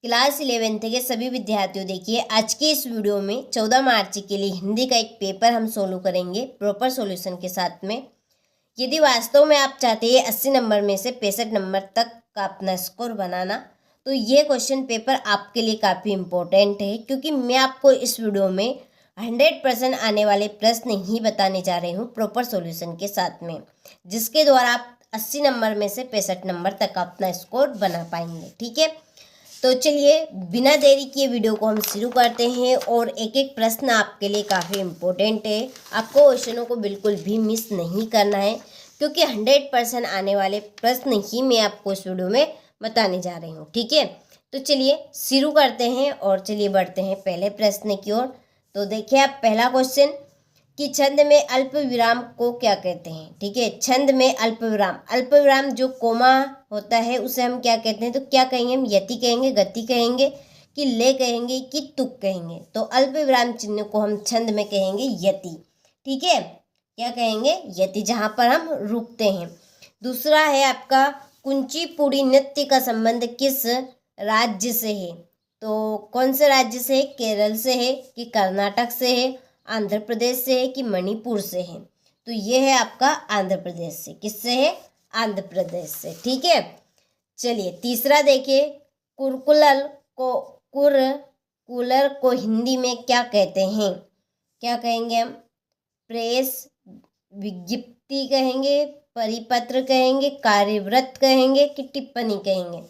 Class 11th के सभी विद्यार्थियों, देखिए आज के इस वीडियो में 14 मार्च के लिए हिंदी का एक पेपर हम सोल्व करेंगे प्रॉपर सॉल्यूशन के साथ में। यदि वास्तव में आप चाहते हैं 80 नंबर में से 65 नंबर तक का अपना स्कोर बनाना, तो ये क्वेश्चन पेपर आपके लिए काफ़ी इम्पोर्टेंट है, क्योंकि मैं आपको इस वीडियो में 100% आने वाले प्रश्न ही बताने जा रही हूँ प्रॉपर सॉल्यूशन के साथ में, जिसके द्वारा आप 80 नंबर में से 65 नंबर तक का अपना स्कोर बना पाएंगे। ठीक है, तो चलिए बिना देरी किए वीडियो को हम शुरू करते हैं। और एक एक प्रश्न आपके लिए काफ़ी इम्पोर्टेंट है, आपको क्वेश्चनों को बिल्कुल भी मिस नहीं करना है, क्योंकि 100% आने वाले प्रश्न ही मैं आपको इस वीडियो में बताने जा रही हूँ। ठीक है, तो चलिए शुरू करते हैं और चलिए बढ़ते हैं पहले प्रश्न की ओर। तो देखिए आप पहला क्वेश्चन कि छंद में अल्प विराम को क्या कहते हैं। ठीक है, छंद में अल्प विराम जो कोमा होता है उसे हम क्या कहते हैं, तो क्या कहेंगे हम, यति कहेंगे, गति कहेंगे, कि ले कहेंगे, कि तुक कहेंगे। तो अल्प विराम चिन्ह को हम छंद में कहेंगे यति। ठीक है, क्या कहेंगे, यति, जहाँ पर हम रुकते हैं। दूसरा है आपका कुचिपुड़ी नृत्य का संबंध किस राज्य से है। तो कौन से राज्य से है, केरल से है कि कर्नाटक से है, आंध्र प्रदेश से है कि मणिपुर से है। तो ये है आपका आंध्र प्रदेश से। किससे है, आंध्र प्रदेश से। ठीक है, चलिए तीसरा देखिए, कुरकुलर को हिंदी में क्या कहते हैं। क्या कहेंगे हम, प्रेस विज्ञप्ति कहेंगे, परिपत्र कहेंगे, कार्यव्रत कहेंगे, कि टिप्पणी कहेंगे।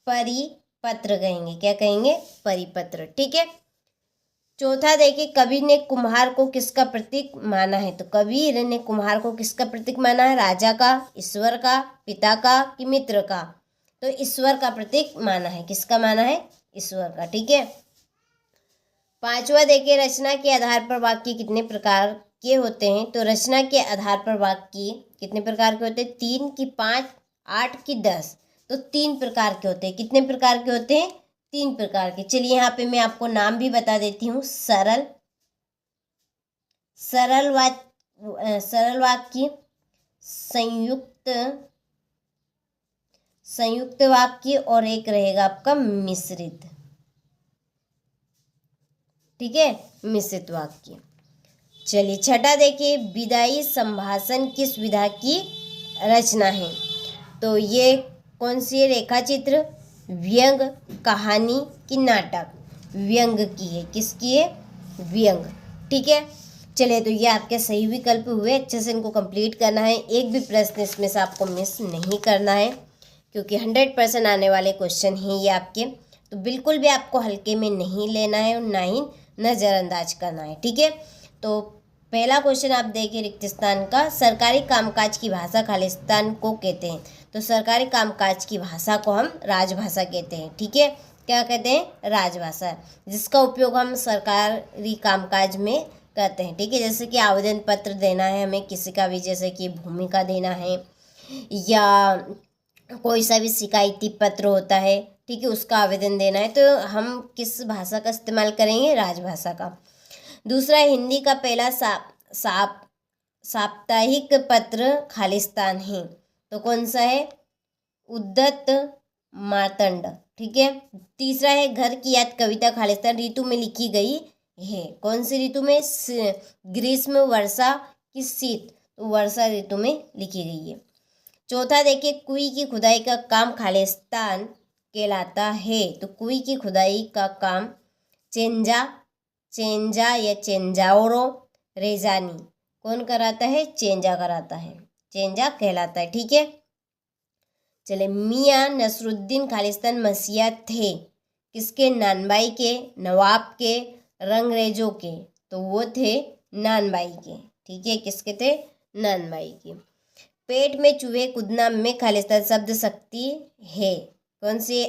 परिपत्र कहेंगे। क्या कहेंगे, परिपत्र। ठीक है, चौथा देखिए, कबीर ने कुम्हार को किसका प्रतीक माना है। तो कबीर ने कुम्हार को किसका प्रतीक माना है, राजा का, ईश्वर का, पिता का, कि मित्र का। तो ईश्वर का प्रतीक माना है। किसका माना है, ईश्वर का। ठीक है, पांचवा देखिए, रचना के आधार पर वाक्य कितने प्रकार के होते हैं। तो रचना के आधार पर वाक्य कितने प्रकार के होते हैं, 3 कि 5, 8 कि 10। तो 3 प्रकार के होते हैं। कितने प्रकार के होते हैं, 3 प्रकार के। चलिए यहाँ पे मैं आपको नाम भी बता देती हूँ। सरल वाक्य, संयुक्त वाक्य, और एक रहेगा आपका मिश्रित। ठीक है, मिश्रित वाक्य। चलिए छठा देखिए, विदाई संभाषण किस विधा की रचना है। तो ये कौन सी है, रेखा चित्र, व्यंग, कहानी, कि नाटक। व्यंग की है। किसकी है, व्यंग। ठीक है, चलिए तो ये आपके सही विकल्प हुए। अच्छे से इनको कंप्लीट करना है, एक भी प्रश्न इसमें से आपको मिस नहीं करना है, क्योंकि 100% आने वाले क्वेश्चन हैं ये आपके। तो बिल्कुल भी आपको हल्के में नहीं लेना है और ना ही नज़रअंदाज करना है। ठीक है, तो पहला क्वेश्चन आप देखिए, रिक्त स्थान का, सरकारी कामकाज की भाषा खालिस्तान को कहते हैं। तो सरकारी कामकाज की भाषा को हम राजभाषा कहते हैं। ठीक है, क्या कहते हैं, राजभाषा, जिसका उपयोग हम सरकारी कामकाज में करते हैं। ठीक है, जैसे कि आवेदन पत्र देना है हमें किसी का भी, जैसे कि भूमि का देना है, या कोई सा भी शिकायती पत्र होता है, ठीक है, उसका आवेदन देना है, तो हम किस भाषा का इस्तेमाल करेंगे, राजभाषा का। दूसरा, हिंदी का पहला साप्ताहिक पत्र खालिस्तान है। तो कौन सा है, उद्दत मार्तंड। ठीक है, तीसरा है, घर की याद कविता खालिस्तान ऋतु में लिखी गई है। कौन सी ऋतु में, ग्रीष्म, वर्षा, कि शीत। तो वर्षा ऋतु में लिखी गई है। चौथा देखिए, कुएं की खुदाई का काम खालिस्तान कहलाता है। तो कुएं की खुदाई का काम चेंजा या चेंजाओरो रेजानी कौन कराता है, चेंजा कराता है, चेंजा कहलाता है। ठीक है, चले, मियाँ नसरुद्दीन खालिस्तान मसीहा थे किसके, नानबाई के, नवाब के, रंगरेजों के। तो वो थे नानबाई के। ठीक है, किसके थे, नानबाई के। पेट में चूहे कूदना में खालिस्तान शब्द शक्ति है। कौन से,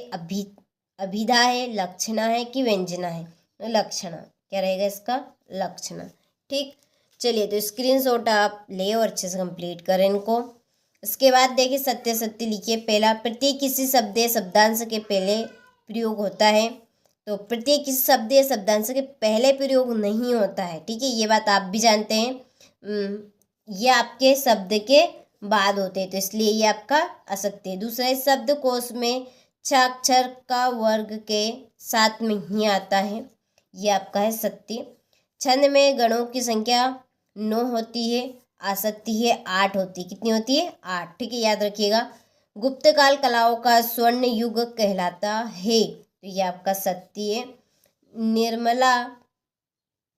अभिधा है, लक्षणा है, कि व्यंजना है। लक्षणा। क्या रहेगा इसका, लक्षणा। ठीक, चलिए तो स्क्रीनशॉट आप ले और अच्छे से कंप्लीट करें इनको। इसके बाद देखिए, सत्य सत्य लिखिए। पहला, प्रत्येक किसी शब्द या शब्दांश के पहले प्रयोग होता है। तो प्रत्येक किसी शब्द या शब्दांश के पहले प्रयोग नहीं होता है। ठीक है, ये बात आप भी जानते हैं। ये आपके शब्द के बाद होते हैं, तो इसलिए ये आपका असत्य है। दूसरा, शब्दकोश में छाक्षर का वर्ग के साथ में ही आता है, ये आपका है सत्य। छंद में गणों की संख्या 9 होती है, आसक्ति है 8 होती है। कितनी होती है? 8। ठीक है, याद रखिएगा। गुप्त काल कलाओं का स्वर्ण युग कहलाता है, तो ये आपका सत्य है। निर्मला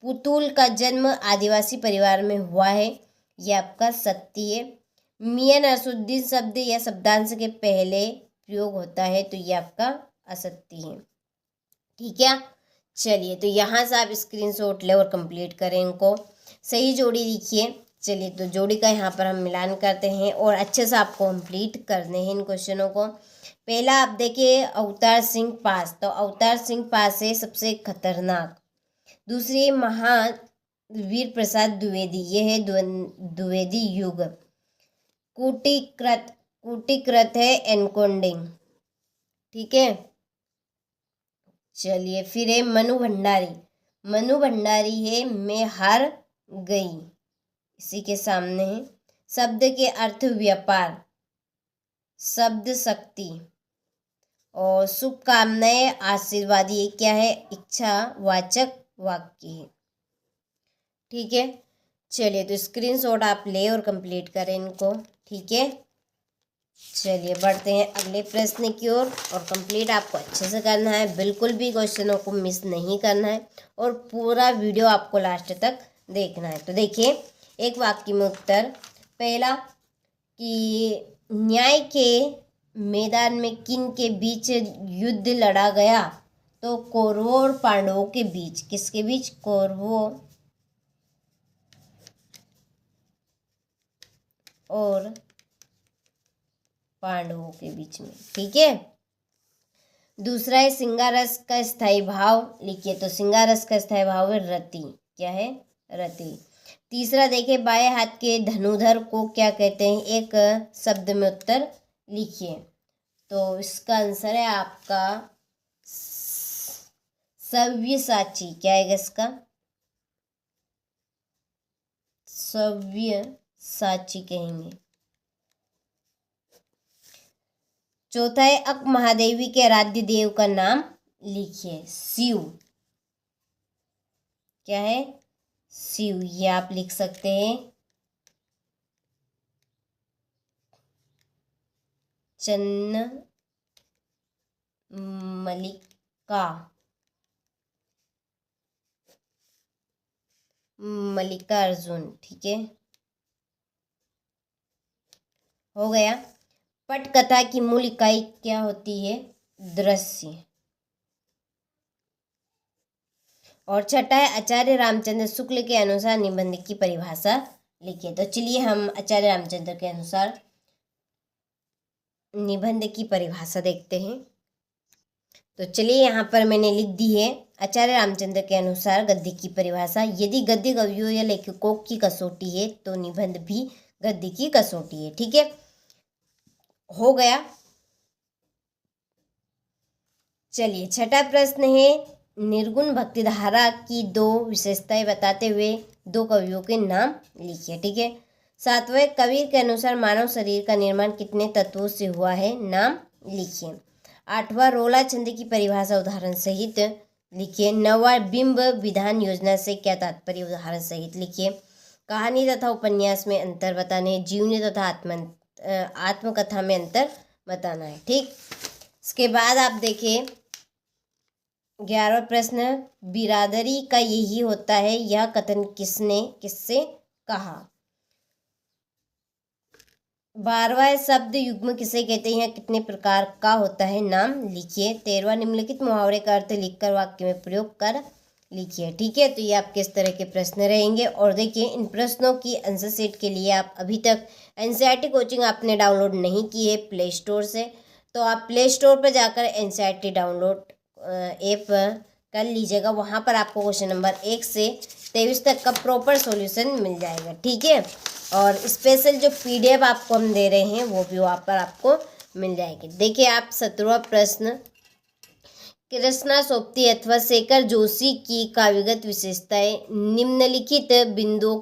पुतुल का जन्म आदिवासी परिवार में हुआ है, ये आपका सत्य है। मियां नसरुद्दीन शब्द या शब्दांश के पहले प्रयोग होता है, तो ये आपका असत्य है। ठीक है, चलिए तो यहाँ से आप स्क्रीनशॉट ले और कंप्लीट करें इनको। सही जोड़ी लिखिए। चलिए तो जोड़ी का यहाँ पर हम मिलान करते हैं और अच्छे से आपको कंप्लीट करने हैं इन क्वेश्चनों को। पहला आप देखिए अवतार सिंह पास, तो अवतार सिंह पास है सबसे खतरनाक। दूसरी महावीर प्रसाद द्विवेदी, ये है द्विवेदी युग। कूटीकृत है एनकोडिंग। ठीक है, चलिए फिर है मनु भंडारी। मनु भंडारी है मैं हार गई, इसी के सामने है। शब्द के अर्थ व्यापार, शब्द शक्ति और शुभकामनाएं आशीर्वाद, ये क्या है? इच्छावाचक वाक्य है। ठीक है, चलिए तो स्क्रीनशॉट आप ले और कंप्लीट करें इनको। ठीक है, चलिए बढ़ते हैं अगले प्रश्न की ओर और कंप्लीट आपको अच्छे से करना है, बिल्कुल भी क्वेश्चनों को मिस नहीं करना है और पूरा वीडियो आपको लास्ट तक देखना है। तो देखिए एक वाक्य में उत्तर। पहला कि न्याय के मैदान में किन के बीच युद्ध लड़ा गया? तो कौरवों और पांडवों के बीच। किसके बीच? कौरवों और पांडवों के बीच में। ठीक है, दूसरा है सिंगारस का स्थायी भाव लिखिए, तो सिंगारस का स्थायी भाव है रति। क्या है? रति। तीसरा देखिए बाएं हाथ के धनुधर को क्या कहते हैं? एक शब्द में उत्तर लिखिए, तो इसका आंसर है आपका सव्यसाची। क्या है इसका? सव्यसाची कहेंगे। चौथा है अक महादेवी के आराध्य देव का नाम लिखिए, शिव। क्या है? शिव, ये आप लिख सकते हैं। चन्न मल्लिका, मल्लिकार्जुन। ठीक है, हो गया। पटकथा की मूल इकाई क्या होती है? दृश्य। और छठा है आचार्य रामचंद्र शुक्ल के अनुसार निबंध की परिभाषा लिखिए। तो चलिए हम आचार्य रामचंद्र के अनुसार निबंध की परिभाषा देखते हैं। तो चलिए यहाँ पर मैंने लिख दी है आचार्य रामचंद्र के अनुसार गद्य की परिभाषा। यदि गद्य कवियों या लेखकों की कसौटी है तो निबंध भी गद्य की कसौटी है। ठीक है, हो गया। चलिए छठा प्रश्न है निर्गुण भक्तिधारा की 2 विशेषताएं बताते हुए 2 कवियों के नाम लिखिए। ठीक है, सातवें कबीर के अनुसार मानव शरीर का निर्माण कितने तत्वों से हुआ है? नाम लिखिए। आठवां रोला छंद की परिभाषा उदाहरण सहित लिखिए। नौवां बिंब विधान योजना से क्या तात्पर्य? उदाहरण सहित लिखिए। कहानी तथा उपन्यास में अंतर बताने, जीवनी तथा आत्मकथा में अंतर बताना है। ठीक, इसके बाद आप देखिए 11वां प्रश्न बिरादरी का यही होता है, यह कथन किसने किससे कहा? 12वां शब्द युग्म किसे कहते हैं? कितने प्रकार का होता है? नाम लिखिए। 13वां निम्नलिखित मुहावरे का अर्थ लिखकर वाक्य में प्रयोग कर लिखिए। ठीक है, तो ये आपके इस तरह के प्रश्न रहेंगे। और देखिए इन प्रश्नों की आंसर शीट के लिए आप अभी तक एनसीईआरटी कोचिंग आपने डाउनलोड नहीं की है प्ले स्टोर से, तो आप प्ले स्टोर पर जाकर एनसीईआरटी डाउनलोड ऐप कर लीजिएगा। वहाँ पर आपको क्वेश्चन नंबर 1 से 23 तक का प्रॉपर सॉल्यूशन मिल जाएगा। ठीक है, और स्पेशल जो पीडीएफ आपको हम दे रहे हैं वो भी वहाँ पर आपको मिल जाएगी। देखिए आप 17वां प्रश्न कृष्णा सोपती अथवा शेखर जोशी की काव्यगत विशेषताएं निम्नलिखित बिंदुओं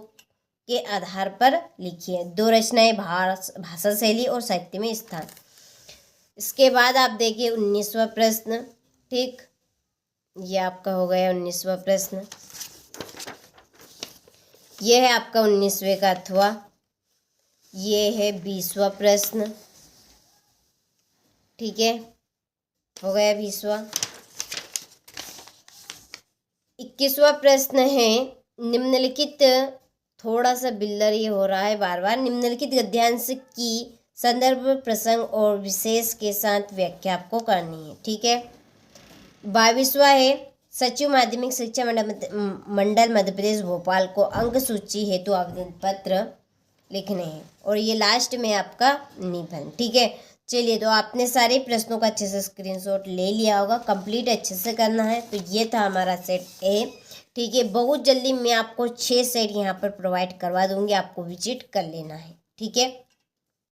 के आधार पर लिखिए। 2 रचनाएं भाषा शैली और साहित्य में स्थान। इसके बाद आप देखिए 19वां प्रश्न। ठीक, ये आपका हो गया 19वां प्रश्न। ये है आपका 19वें का अथवा। ये है 20वां प्रश्न। ठीक है, हो गया 20वां। 21वां प्रश्न है निम्नलिखित, थोड़ा सा बिल्लर ये हो रहा है बार बार। निम्नलिखित गद्यांश की संदर्भ, प्रसंग और विशेष के साथ व्याख्या आपको करनी है। ठीक है। 22वां है सचिव माध्यमिक शिक्षा मंडल मध्य प्रदेश भोपाल को अंक सूची हेतु आवेदन पत्र लिखने हैं। और ये लास्ट में आपका निबंध। ठीक है, चलिए, तो आपने सारे प्रश्नों का अच्छे से स्क्रीनशॉट ले लिया होगा। कंप्लीट अच्छे से करना है। तो ये था हमारा सेट ए। ठीक है, बहुत जल्दी मैं आपको 6 सेट यहाँ पर प्रोवाइड करवा दूंगी, आपको विजिट कर लेना है। ठीक है।